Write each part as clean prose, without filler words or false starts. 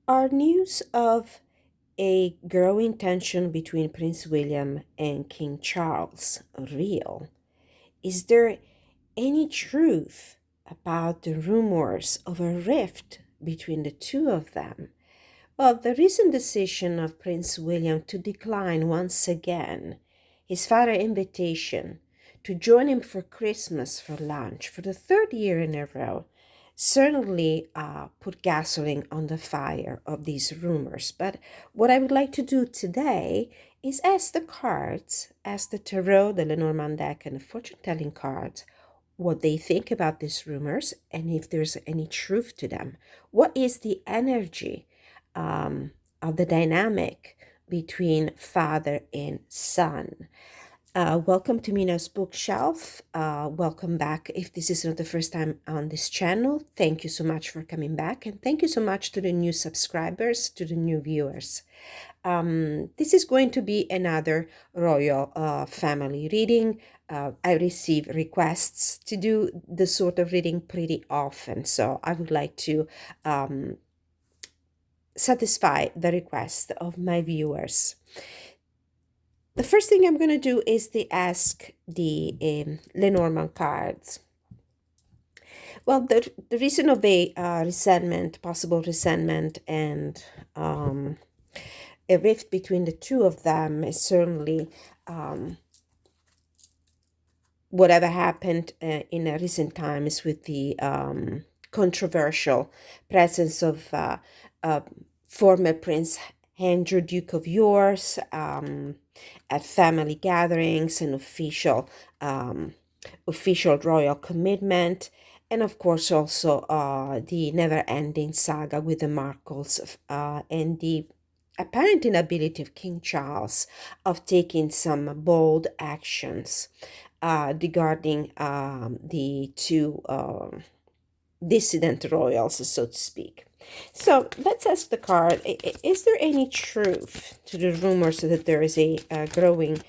Are news of a growing tension between Prince William and King Charles real? Is there any truth about the rumors of a rift between the two of them? Well, the recent decision of Prince William to decline once again his father's invitation to join him for Christmas for lunch for the third year in a row certainly put gasoline on the fire of these rumors. But what I would like to do today is ask the cards, ask the tarot, the Lenorman deck, and the fortune telling cards what they think about these rumors and if there's any truth to them. What is the energy of the dynamic between father and son? Welcome to Mina's bookshelf. Welcome back. If this is not the first time on this channel, thank you so much for coming back. And thank you so much to the new subscribers, to the new viewers. This is going to be another royal family reading. I receive requests to do this sort of reading pretty often, so I would like to satisfy the request of my viewers. The first thing I'm going to do is to ask the Lenormand cards. Well, the reason of a resentment, possible resentment, and a rift between the two of them is certainly whatever happened in recent times with the controversial presence of former Prince Andrew, Duke of York, at family gatherings and official royal commitment, and of course also the never-ending saga with the Markles and the apparent inability of King Charles of taking some bold actions regarding the two dissident royals, so to speak. So let's ask the card, is there any truth to the rumors that there is a growing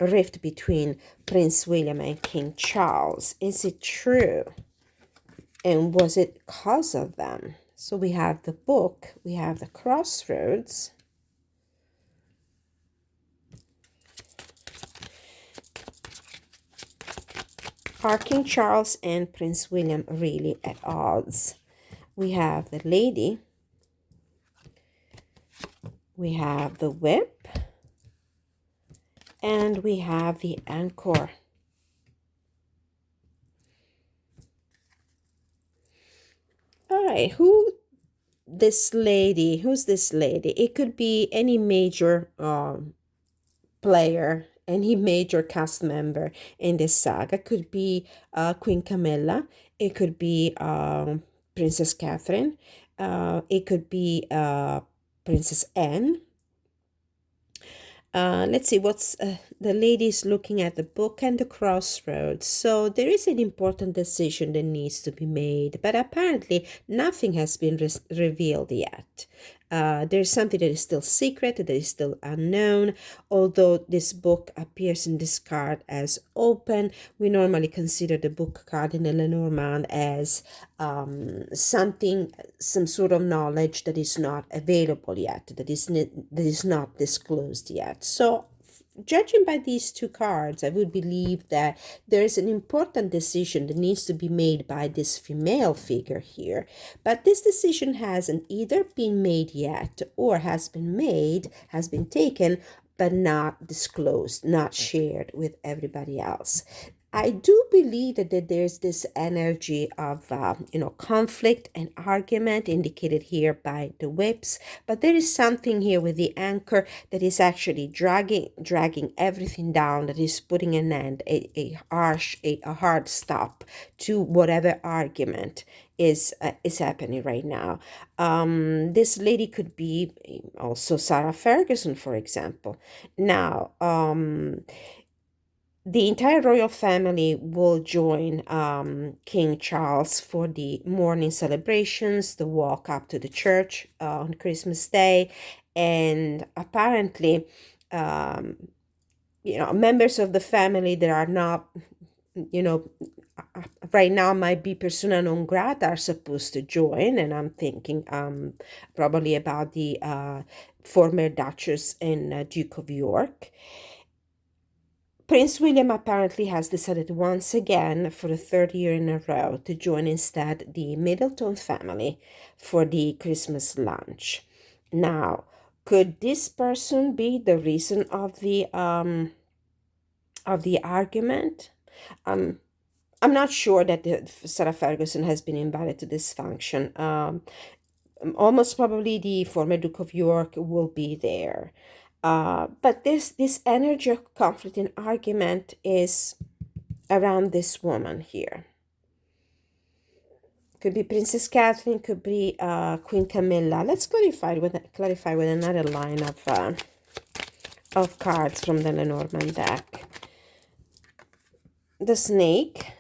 rift between Prince William and King Charles? Is it true? And was it cause of them? So we have the book, we have the crossroads. Are King Charles and Prince William really at odds? We have the lady, we have the whip, and we have the anchor. All right, who's this lady? It could be any major player, any major cast member in this saga. Could be Queen Camilla. It could be Princess Catherine. It could be Princess Anne. Let's see what's the ladies looking at the book and the crossroads. So there is an important decision that needs to be made, but apparently nothing has been revealed yet. There's something that is still secret, that is still unknown. Although this book appears in this card as open, we normally consider the book card in the Lenormand as some sort of knowledge that is not available yet, that is not disclosed yet. So judging by these two cards, I would believe that there is an important decision that needs to be made by this female figure here. But this decision hasn't either been made yet or has been taken, but not disclosed, not shared with everybody else. I do believe that there's this energy of, conflict and argument indicated here by the whips, but there is something here with the anchor that is actually dragging everything down, that is putting an end, a hard stop to whatever argument is happening right now. This lady could be also Sarah Ferguson, for example. Now, the entire royal family will join King Charles for the morning celebrations, the walk up to the church on Christmas Day, and apparently, members of the family that are not, right now might be persona non grata are supposed to join, and I'm thinking probably about the former Duchess and Duke of York. Prince William apparently has decided once again, for the third year in a row, to join instead the Middleton family for the Christmas lunch. Now, could this person be the reason of the argument? Um, I'm not sure that Sarah Ferguson has been invited to this function. Almost probably the former Duke of York will be there. But this energy of conflict and argument is around this woman here. Could be Princess Catherine, could be Queen Camilla. Let's clarify with another line of cards from the Lenorman deck. The Snake,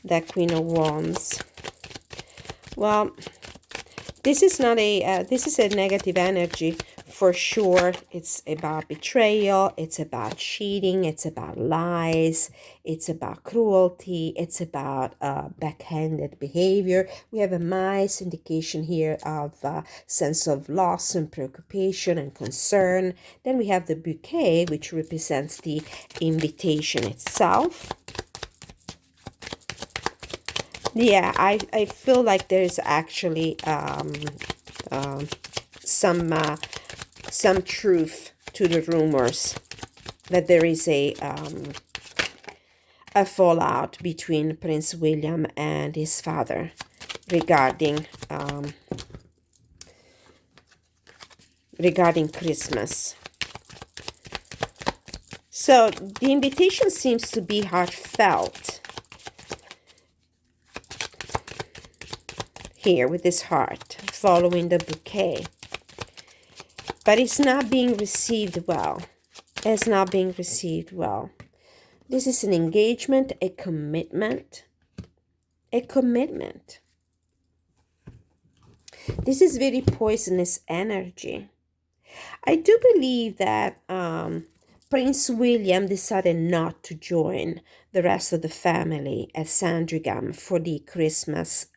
the Queen of Wands. Well, this is not a this is a negative energy for sure. It's about betrayal, it's about cheating, it's about lies, it's about cruelty, it's about backhanded behavior. We have a nice indication here of sense of loss and preoccupation and concern. Then we have the bouquet, which represents the invitation itself. Yeah, I feel like there's actually some truth to the rumors that there is a fallout between Prince William and his father regarding Christmas. So the invitation seems to be heartfelt here with this heart following the bouquet, but it's not being received well. It's not being received well. This is an engagement, a commitment. This is very poisonous energy. I do believe that Prince William decided not to join the rest of the family at Sandringham for the Christmas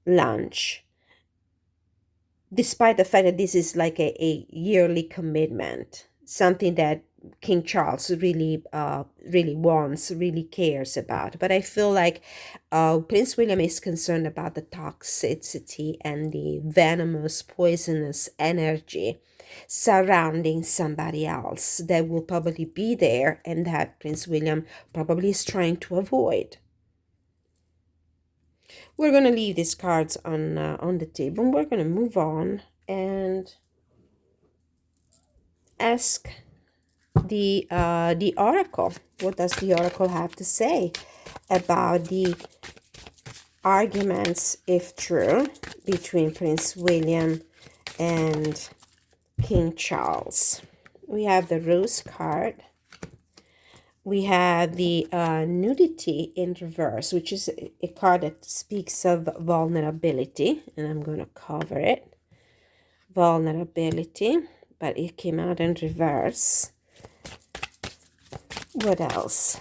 lunch, despite the fact that this is like a yearly commitment, something that King Charles really wants, really cares about. But I feel like Prince William is concerned about the toxicity and the venomous, poisonous energy surrounding somebody else that will probably be there and that Prince William probably is trying to avoid. We're going to leave these cards on the table, and we're going to move on and ask the oracle. What does the oracle have to say about the arguments, if true, between Prince William and King Charles? We have the Rose card. We have the nudity in reverse, which is a card that speaks of vulnerability, and I'm going to cover it. Vulnerability, but it came out in reverse. What else?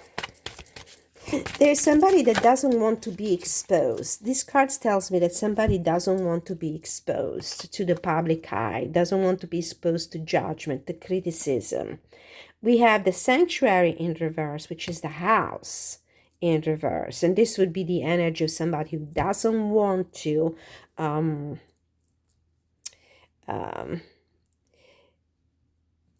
There's somebody that doesn't want to be exposed. This card tells me that somebody doesn't want to be exposed to the public eye, doesn't want to be exposed to judgment, to criticism. We have the sanctuary in reverse, which is the house in reverse. And this would be the energy of somebody who doesn't want to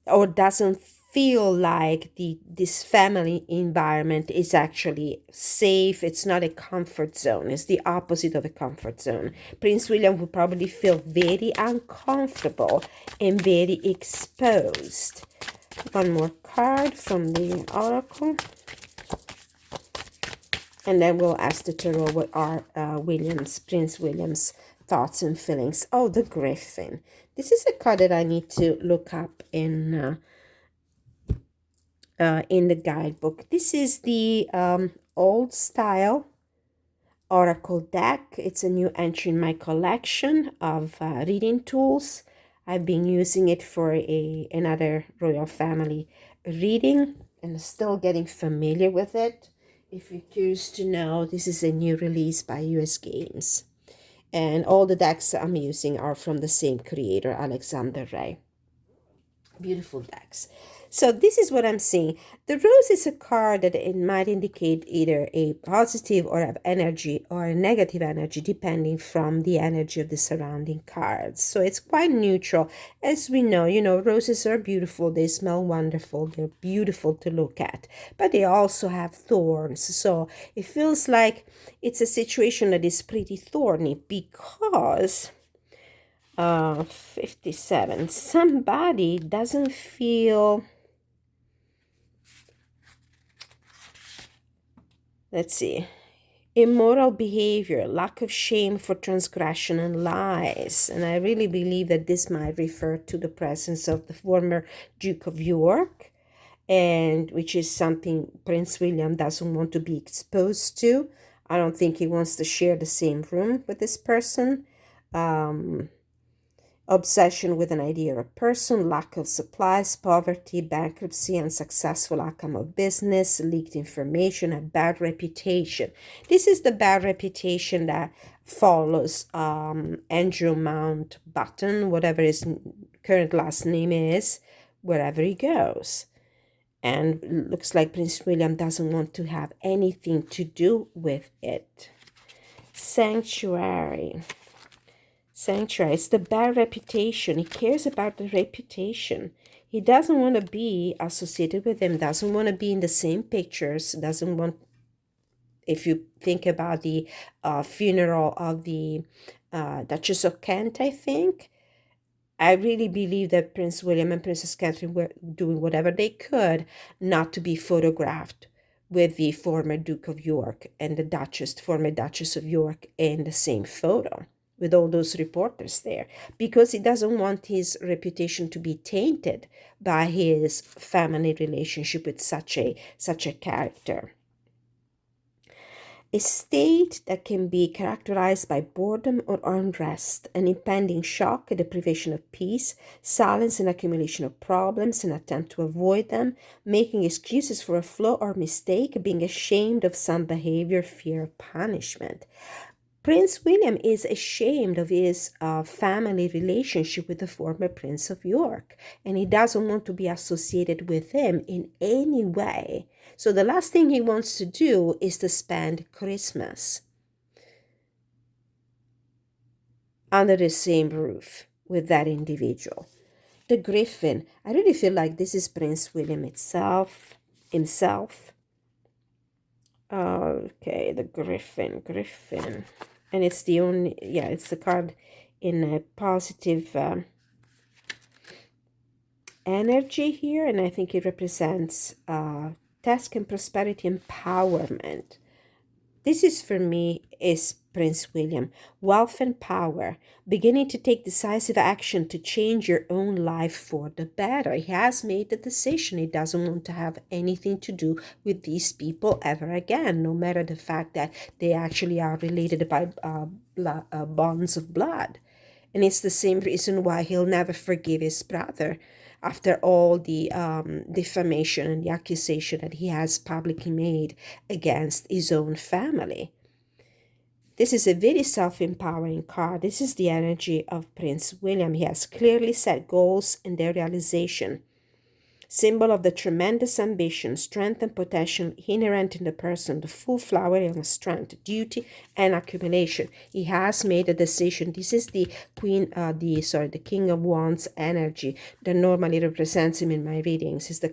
or doesn't feel like this family environment is actually safe. It's not a comfort zone. It's the opposite of a comfort zone. Prince William would probably feel very uncomfortable and very exposed. One more card from the oracle, and then we'll ask the tarot what are Prince William's thoughts and feelings. Oh, the Griffin. This is a card that I need to look up in the guidebook. This is the old style oracle deck. It's a new entry in my collection of reading tools. I've been using it for another royal family reading and still getting familiar with it. If you're curious to know, this is a new release by US Games. And all the decks I'm using are from the same creator, Alexander Ray. Beautiful decks. So this is what I'm seeing. The rose is a card that it might indicate either a positive or of energy or a negative energy, depending from the energy of the surrounding cards. So it's quite neutral. As we know, roses are beautiful. They smell wonderful. They're beautiful to look at. But they also have thorns. So it feels like it's a situation that is pretty thorny because 57. Somebody doesn't feel, let's see, immoral behavior, lack of shame for transgression and lies. And I really believe that this might refer to the presence of the former Duke of York, and which is something Prince William doesn't want to be exposed to. I don't think he wants to share the same room with this person. Obsession with an idea or person, lack of supplies, poverty, bankruptcy, unsuccessful outcome of business, leaked information, a bad reputation. This is the bad reputation that follows Andrew Mountbatten, whatever his current last name is, wherever he goes. And looks like Prince William doesn't want to have anything to do with it. Sanctuary. It's the bad reputation. He cares about the reputation. He doesn't want to be associated with him, doesn't want to be in the same pictures, doesn't want, if you think about the funeral of the Duchess of Kent, I think, I really believe that Prince William and Princess Catherine were doing whatever they could not to be photographed with the former Duke of York and the former Duchess of York in the same photo, with all those reporters there, because he doesn't want his reputation to be tainted by his family relationship with such a character. A state that can be characterized by boredom or unrest, an impending shock, a deprivation of peace, silence and accumulation of problems, an attempt to avoid them, making excuses for a flaw or mistake, being ashamed of some behavior, fear of punishment. Prince William is ashamed of his family relationship with the former Prince of York, and he doesn't want to be associated with him in any way. So the last thing he wants to do is to spend Christmas under the same roof with that individual. The Griffin. I really feel like this is Prince William himself. Okay, the Griffin. And it's it's the card in a positive energy here, and I think it represents task and prosperity, empowerment. This is, for me, is Prince William. Wealth and power, beginning to take decisive action to change your own life for the better. He has made the decision. He doesn't want to have anything to do with these people ever again, no matter the fact that they actually are related by bonds of blood. And it's the same reason why he'll never forgive his brother after all the defamation and the accusation that he has publicly made against his own family. This is a very self-empowering card. This is the energy of Prince William. He has clearly set goals and their realization. Symbol of the tremendous ambition, strength, and potential inherent in the person, the full flowering of strength, duty, and accumulation. He has made a decision. This is the the King of Wands energy that normally represents him in my readings. Is the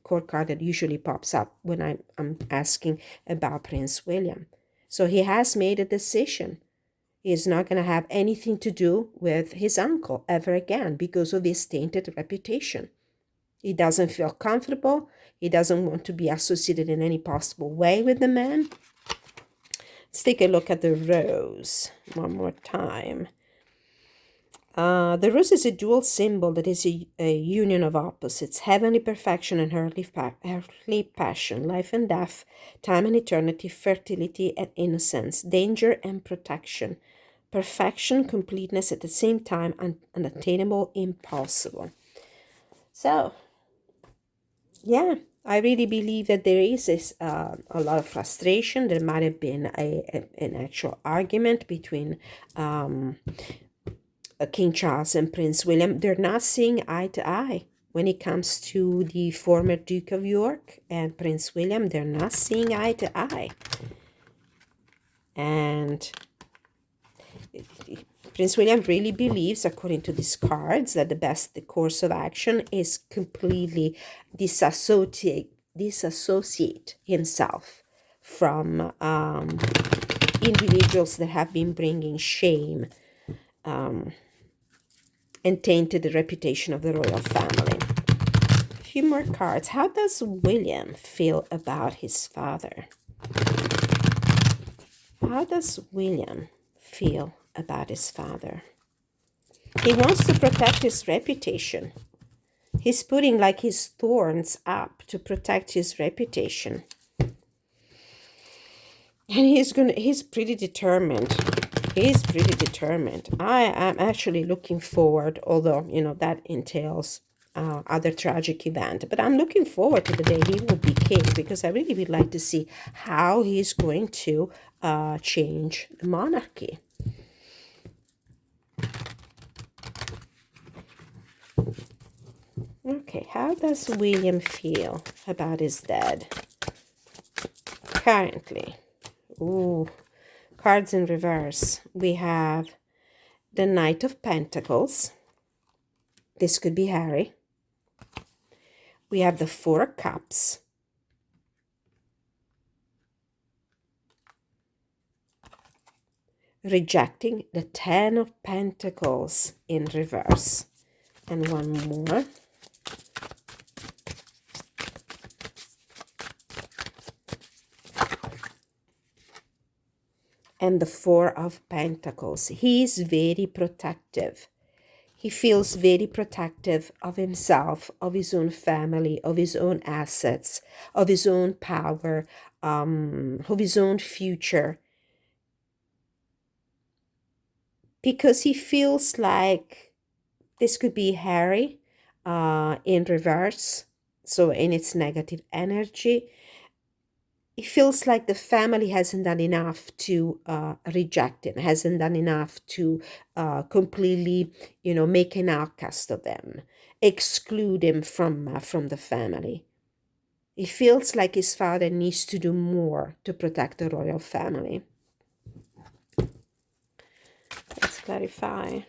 core card that usually pops up when I'm asking about Prince William. So he has made a decision. He is not going to have anything to do with his uncle ever again because of his tainted reputation. He doesn't feel comfortable. He doesn't want to be associated in any possible way with the man. Let's take a look at the rose one more time. The rose is a dual symbol that is a union of opposites, heavenly perfection and earthly passion, life and death, time and eternity, fertility and innocence, danger and protection, perfection, completeness, at the same time, unattainable, impossible. So, yeah, I really believe that there is a lot of frustration. There might have been an actual argument between King Charles and Prince William. They're not seeing eye to eye. When it comes to the former Duke of York and Prince William, they're not seeing eye to eye. And Prince William really believes, according to these cards, that the best course of action is completely disassociate himself from individuals that have been bringing shame and tainted the reputation of the royal family. A few more cards. How does William feel about his father? How does William feel about his father? He wants to protect his reputation. He's putting like his thorns up to protect his reputation. And he's pretty determined. He's pretty determined. I am actually looking forward, although, that entails other tragic event. But I'm looking forward to the day he will be king, because I really would like to see how he's going to change the monarchy. Okay, how does William feel about his dad currently? Ooh, cards in reverse. We have the Knight of Pentacles. This could be Harry. We have the Four of Cups. Rejecting the Ten of Pentacles in reverse. And one more. And the Four of Pentacles. He is very protective. He feels very protective of himself, of his own family, of his own assets, of his own power, of his own future. Because he feels like this could be Harry in reverse, so in its negative energy. It feels like the family hasn't done enough to reject him, hasn't done enough to completely, make an outcast of them, exclude him from the family. It feels like his father needs to do more to protect the royal family. Let's clarify.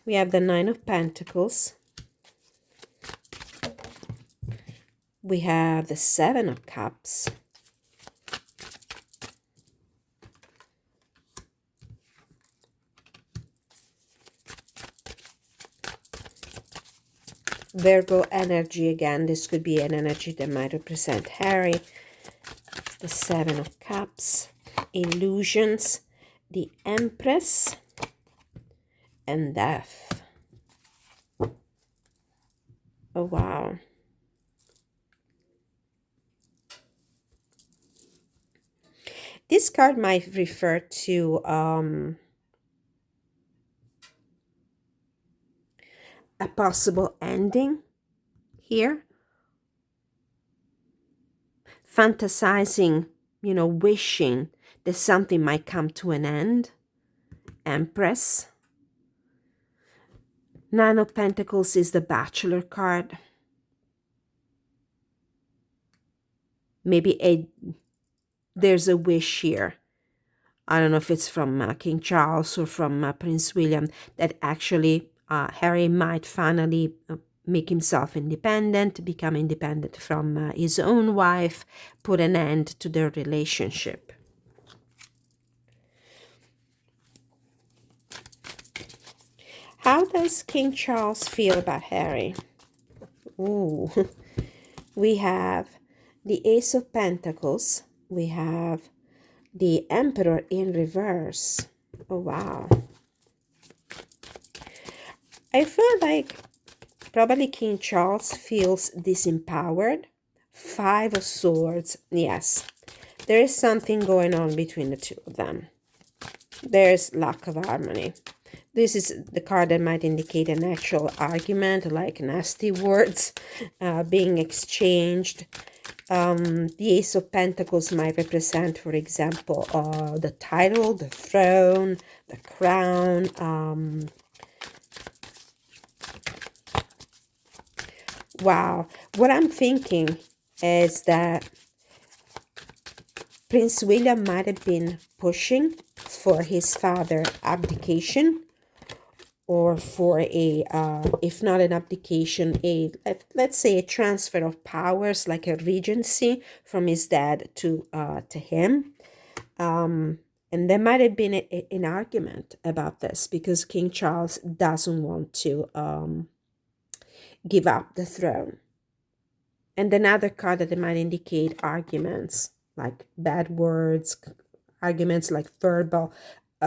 We have the Nine of Pentacles. We have the Seven of Cups. Virgo energy again. This could be an energy that might represent Harry. The Seven of Cups. Illusions. The Empress. And Death. Oh, wow. This card might refer to a possible ending here. Fantasizing, wishing that something might come to an end. Empress. Nine of Pentacles is the Bachelor card. Maybe there's a wish here. I don't know if it's from King Charles or from Prince William, that actually Harry might finally make himself independent, become independent from his own wife, put an end to their relationship. How does King Charles feel about Harry? Ooh, we have the Ace of Pentacles. We have the Emperor in reverse. Oh, wow. I feel like probably King Charles feels disempowered. Five of Swords. Yes, there is something going on between the two of them. There's lack of harmony. This is the card that might indicate an actual argument, like nasty words being exchanged. The Ace of Pentacles might represent, for example, the title, the throne, the crown. Wow. What I'm thinking is that Prince William might have been pushing for his father abdication, or for a, if not an abdication, let's say a transfer of powers, like a regency from his dad to him. And there might have been an argument about this because King Charles doesn't want to give up the throne. And another card that might indicate arguments, like bad words, arguments like verbal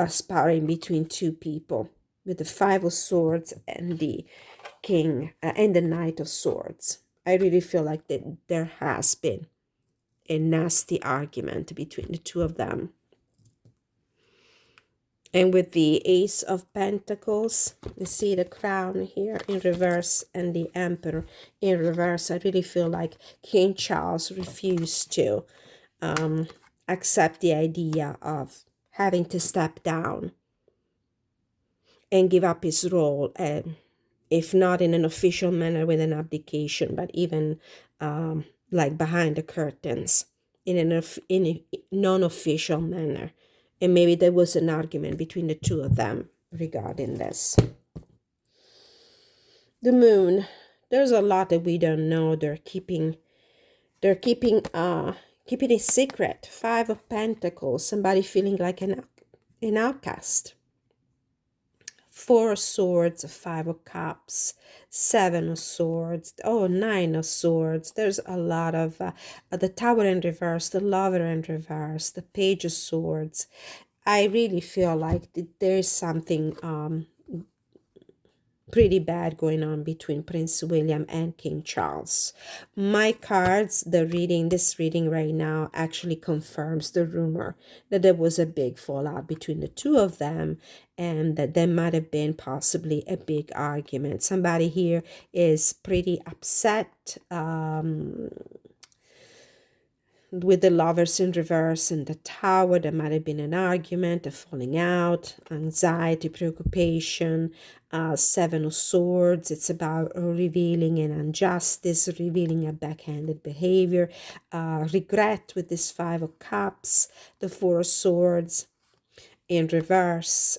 sparring between two people, with the Five of Swords and the King and the Knight of Swords. I really feel like that there has been a nasty argument between the two of them. And with the Ace of Pentacles, you see the crown here in reverse and the Emperor in reverse. I really feel like King Charles refused to accept the idea of having to step down and give up his role, if not in an official manner with an abdication, but even like behind the curtains in a non-official manner. And maybe there was an argument between the two of them regarding this. The Moon. There's a lot that we don't know. They're keeping a secret. Five of Pentacles. Somebody feeling like an outcast. Four of Swords, Five of Cups, Seven of Swords, Nine of Swords. There's a lot of the Tower in reverse, the Lover in reverse, the Page of Swords. I really feel like there's something pretty bad going on between Prince William and King Charles. My cards, this reading right now actually confirms the rumor that there was a big fallout between the two of them, and that there might have been possibly a big argument. Somebody here is pretty upset with the Lovers in reverse and the Tower. There might have been an argument, a falling out, anxiety, preoccupation. Seven of Swords, it's about revealing an injustice, revealing a backhanded behavior. Regret with this Five of Cups, the Four of Swords in reverse.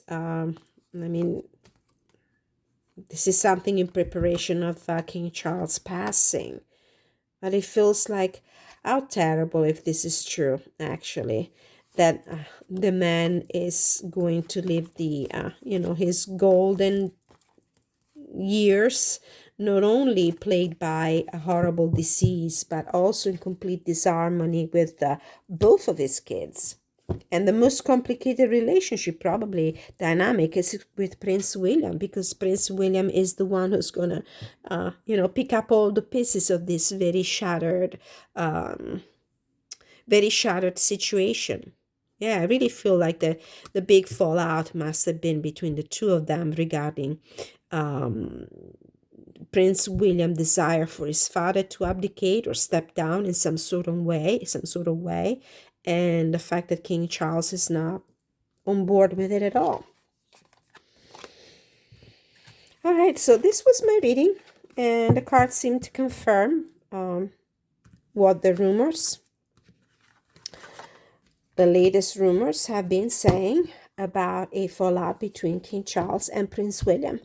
This is something in preparation of King Charles passing. But it feels like, how terrible if this is true, actually, that the man is going to live the, his golden years, not only plagued by a horrible disease, but also in complete disharmony with both of his kids. And the most complicated relationship, probably dynamic, is with Prince William, because Prince William is the one who's gonna, pick up all the pieces of this very shattered situation. Yeah, I really feel like the big fallout must have been between the two of them regarding Prince William's desire for his father to abdicate or step down in some sort of way, and the fact that King Charles is not on board with it at all. All right, so this was my reading, and the cards seem to confirm what the latest rumors have been saying about a fallout between King Charles and Prince William.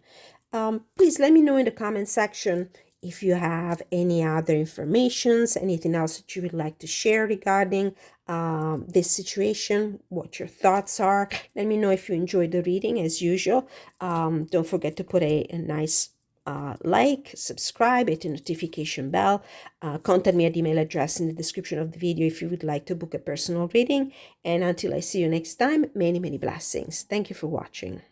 Please let me know in the comment section if you have any other informations, anything else that you would like to share regarding this situation, what your thoughts are. Let me know if you enjoyed the reading as usual. Don't forget to put a nice like, subscribe, hit the notification bell. Contact me at the email address in the description of the video if you would like to book a personal reading. And until I see you next time, many, many blessings. Thank you for watching.